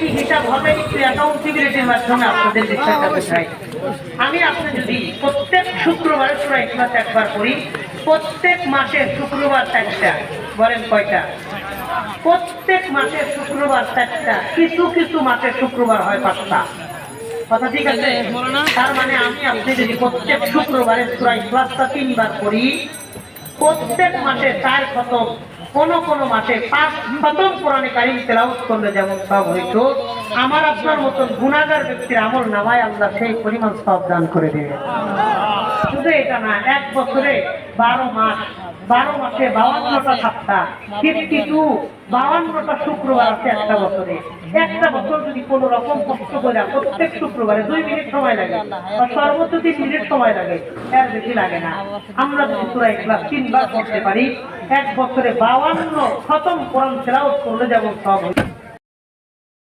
কি হিসাব হবে একটু অ্যাকাউন্টেবিলিটির মাধ্যমে আপনাদের বিষয়টা বোঝাই। আমি আপনি যদি প্রত্যেক শুক্রবারে সূরা ইখলাস একবার পড়ি, প্রত্যেক মাসের শুক্রবার 4টা, বলেন কয়টা? প্রত্যেক মাসের শুক্রবার 4টা, কিছু কিছু মাসের শুক্রবার হয় 5টা। কথা ঠিক আছে? তার মানে আমি আপনি যদি প্রত্যেক শুক্রবারে সূরা ইখলাসটা 3বার পড়ি, প্রত্যেক মাসে 4 খতম, কোন মাসে 5 খতম কোরআনে কারীম তেলাওয়াত করলে যেমন সওয়াব হইতো, আমার আপনার মতন গুনাহগার ব্যক্তির আমল নামায় আল্লাহ সেই পরিমাণ সওয়াব দান করে দেবে। শুধু এটা না, এক বছরে 12 মাস, 12 মাসে 52টা সপ্তাহ, 52, 52টা শুক্রবার আছে একটা বছরে। একটা বছর যদি কোনো রকম কষ্ট করে প্রত্যেক শুক্রবারে 2 মিনিট সময় লাগে, বা সর্বোচ্চ 3 মিনিট সময় লাগে, এর বেশি লাগে না, আমরা যদি সূরা ইখলাস 3বার পড়তে পারি, এক বছরে 52 খতম কোরআন তেলাওয়াত করলে যেমন সওয়াব হয়।